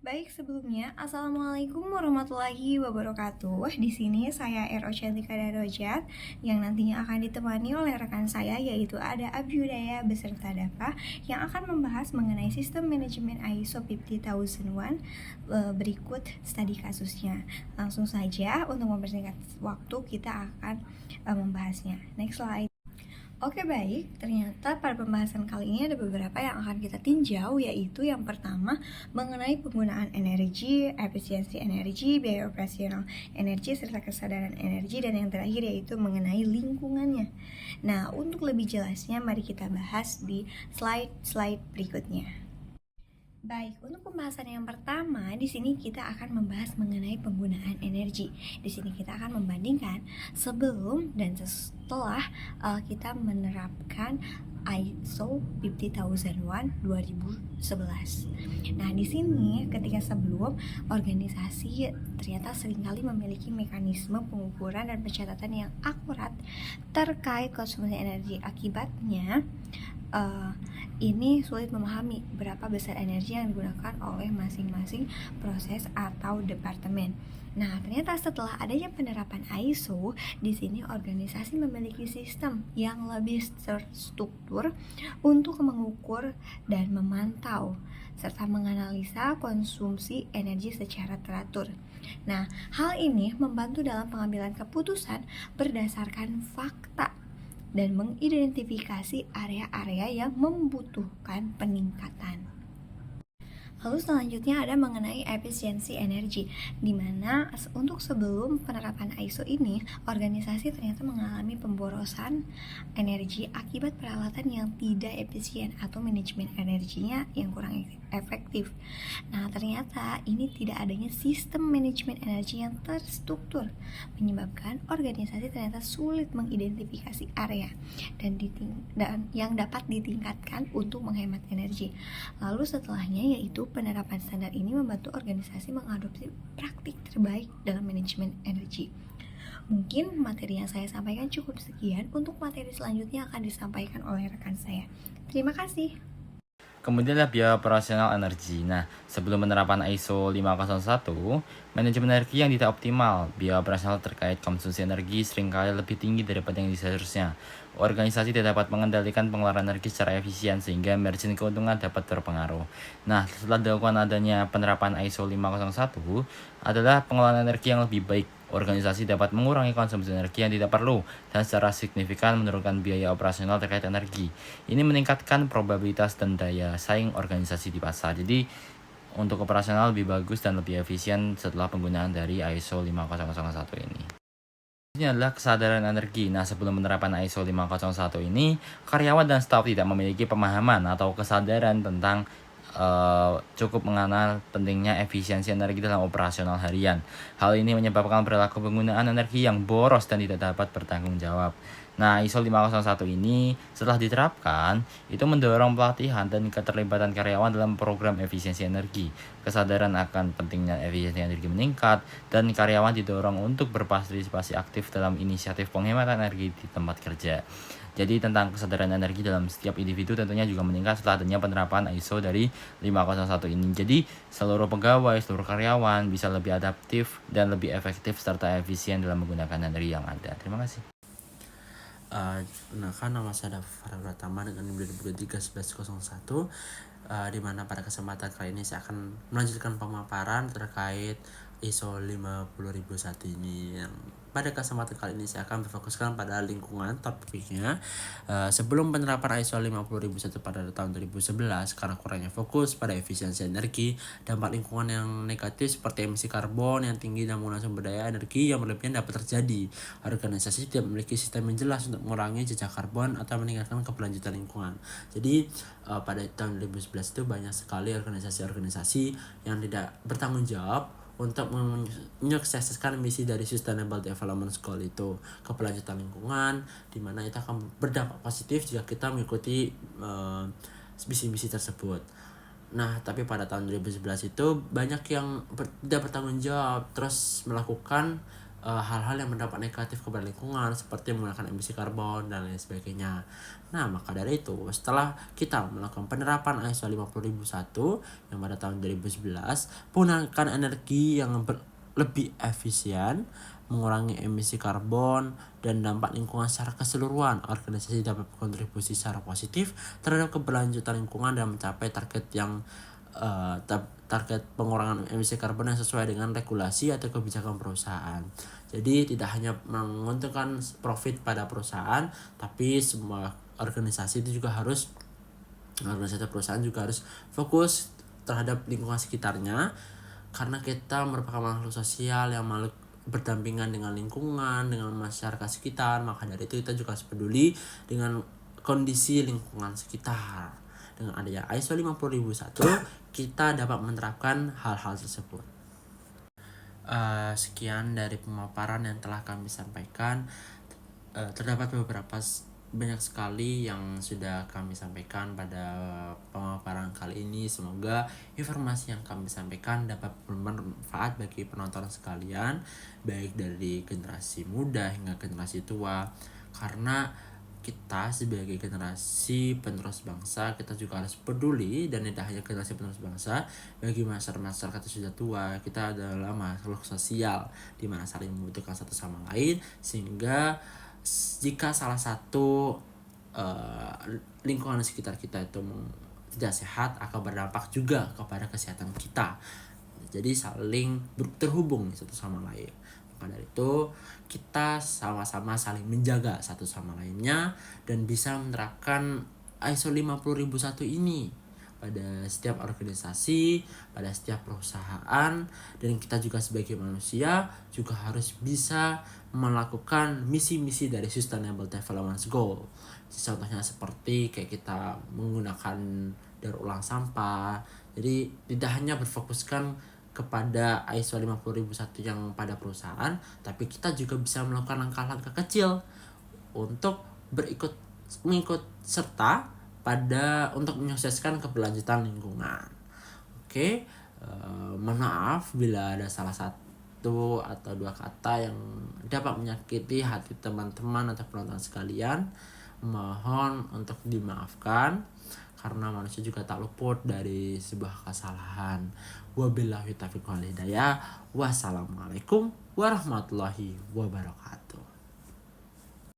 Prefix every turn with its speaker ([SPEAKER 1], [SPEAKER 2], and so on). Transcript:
[SPEAKER 1] Baik, sebelumnya, Assalamualaikum warahmatullahi wabarakatuh. Di sini saya Ero Cantika Darojat yang nantinya akan ditemani oleh rekan saya yaitu ada Abyudaya beserta Dava yang akan membahas mengenai sistem manajemen ISO 50001 berikut studi kasusnya. Langsung saja untuk mempersingkat waktu kita akan membahasnya. Next slide. Oke baik, ternyata pada pembahasan kali ini ada beberapa yang akan kita tinjau, yaitu yang pertama mengenai penggunaan energi, efisiensi energi, biaya operasional energi, serta kesadaran energi, dan yang terakhir yaitu mengenai lingkungannya. Nah, untuk lebih jelasnya mari kita bahas di slide-slide berikutnya. Baik, untuk pembahasan yang pertama, di sini kita akan membahas mengenai penggunaan energi. Di sini kita akan membandingkan sebelum dan setelah kita menerapkan ISO 50001 2011. Nah, di sini ketika sebelum, organisasi ternyata seringkali memiliki mekanisme pengukuran dan pencatatan yang akurat terkait konsumsi energi. Akibatnya ini sulit memahami berapa besar energi yang digunakan oleh masing-masing proses atau departemen. Nah, ternyata setelah adanya penerapan ISO, di sini organisasi memiliki sistem yang lebih terstruktur untuk mengukur dan memantau serta menganalisa konsumsi energi secara teratur. Nah, hal ini membantu dalam pengambilan keputusan berdasarkan fakta dan mengidentifikasi area-area yang membutuhkan peningkatan. Lalu selanjutnya ada mengenai efisiensi energi, di mana untuk sebelum penerapan ISO ini, organisasi ternyata mengalami pemborosan energi akibat peralatan yang tidak efisien atau manajemen energinya yang kurang efektif. Nah, ternyata ini tidak adanya sistem manajemen energi yang terstruktur, menyebabkan organisasi ternyata sulit mengidentifikasi area dan yang dapat ditingkatkan untuk menghemat energi. Lalu setelahnya yaitu penerapan standar ini membantu organisasi mengadopsi praktik terbaik dalam manajemen energi. Mungkin materi yang saya sampaikan cukup sekian. Untuk materi selanjutnya akan disampaikan oleh rekan saya. Terima kasih.
[SPEAKER 2] Kemudian adalah biaya operasional energi. Nah, sebelum penerapan ISO 501, manajemen energi yang tidak optimal, biaya operasional terkait konsumsi energi seringkali lebih tinggi daripada yang seharusnya. Organisasi tidak dapat mengendalikan pengeluaran energi secara efisien sehingga margin keuntungan dapat terpengaruh. Nah, setelah dilakukan adanya penerapan ISO 501 adalah pengelolaan energi yang lebih baik. Organisasi dapat mengurangi konsumsi energi yang tidak perlu dan secara signifikan menurunkan biaya operasional terkait energi. Ini meningkatkan probabilitas dan daya saing organisasi di pasar. Jadi untuk operasional lebih bagus dan lebih efisien setelah penggunaan dari ISO 5001 ini. Ini adalah kesadaran energi. Nah, sebelum penerapan ISO 501 ini, karyawan dan staf tidak memiliki pemahaman atau kesadaran tentang cukup mengenal pentingnya efisiensi energi dalam operasional harian. Hal ini menyebabkan perilaku penggunaan energi yang boros dan tidak dapat bertanggung jawab. Nah, ISO 501 ini setelah diterapkan, itu mendorong pelatihan dan keterlibatan karyawan dalam program efisiensi energi. Kesadaran akan pentingnya efisiensi energi meningkat, dan karyawan didorong untuk berpartisipasi aktif dalam inisiatif penghematan energi di tempat kerja. Jadi tentang kesadaran energi dalam setiap individu tentunya juga meningkat setelah adanya penerapan ISO dari 501 ini. Jadi seluruh pegawai, seluruh karyawan bisa lebih adaptif dan lebih efektif serta efisien dalam menggunakan energi yang ada. Terima kasih.
[SPEAKER 3] Perkenalkan, nama saya Farah Pratama dengan NIM 2023-1101, di mana pada kesempatan kali ini saya akan melanjutkan pemaparan terkait ISO 50001 ini. Pada kesempatan kali ini saya akan berfokuskan pada lingkungan topiknya. Sebelum penerapan ISO 50001 pada tahun 2011, karena kurangnya fokus pada efisiensi energi, dampak lingkungan yang negatif seperti emisi karbon yang tinggi dan penggunaan sumber daya energi yang berlebihan dapat terjadi. Organisasi tidak memiliki sistem yang jelas untuk mengurangi jejak karbon atau meningkatkan keberlanjutan lingkungan. Jadi pada tahun 2011 itu banyak sekali organisasi-organisasi yang tidak bertanggung jawab untuk menyukseskan misi dari Sustainable Development Goal itu, keberlanjutan lingkungan, di mana itu akan berdampak positif jika kita mengikuti misi-misi tersebut. Nah, tapi pada tahun 2011 itu banyak yang tidak bertanggung jawab terus melakukan hal-hal yang berdampak negatif kepada lingkungan seperti menggunakan emisi karbon dan lain sebagainya. Nah, maka dari itu setelah kita melakukan penerapan ISO 50001 yang pada tahun 2011, menggunakan energi yang lebih efisien, mengurangi emisi karbon dan dampak lingkungan secara keseluruhan, organisasi dapat berkontribusi secara positif terhadap keberlanjutan lingkungan dan mencapai target yang target pengurangan emisi karbon yang sesuai dengan regulasi atau kebijakan perusahaan. Jadi tidak hanya menguntungkan profit pada perusahaan, tapi semua organisasi perusahaan juga harus fokus terhadap lingkungan sekitarnya, karena kita merupakan makhluk sosial yang berdampingan dengan lingkungan, dengan masyarakat sekitar. Maka dari itu kita juga harus peduli dengan kondisi lingkungan sekitar. Dengan adanya ISO 50001, kita dapat menerapkan hal-hal tersebut. Sekian dari pemaparan yang telah kami sampaikan. Terdapat banyak sekali yang sudah kami sampaikan pada pemaparan kali ini. Semoga informasi yang kami sampaikan dapat bermanfaat bagi penonton sekalian, baik dari generasi muda hingga generasi tua. Karena kita sebagai generasi penerus bangsa, kita juga harus peduli, dan tidak hanya generasi penerus bangsa, bagi masyarakat yang sudah tua, kita adalah makhluk sosial di mana saling membutuhkan satu sama lain, sehingga jika salah satu lingkungan sekitar kita itu tidak sehat, akan berdampak juga kepada kesehatan kita. Jadi saling terhubung satu sama lain. Maka dari itu kita sama-sama saling menjaga satu sama lainnya dan bisa menerapkan ISO 50001 ini pada setiap organisasi, pada setiap perusahaan, dan kita juga sebagai manusia juga harus bisa melakukan misi-misi dari Sustainable Development Goal. Contohnya seperti kayak kita menggunakan daur ulang sampah. Jadi tidak hanya berfokuskan kepada ISO 50001 yang pada perusahaan, tapi kita juga bisa melakukan langkah-langkah kecil untuk mengikut serta untuk menyukseskan keberlanjutan lingkungan. Oke, mohon maaf bila ada salah satu atau dua kata yang dapat menyakiti hati teman-teman atau penonton sekalian. Mohon untuk dimaafkan, karena manusia juga tak luput dari sebuah kesalahan. Wabillahi taufiq wal hidayah. Wassalamualaikum warahmatullahi wabarakatuh.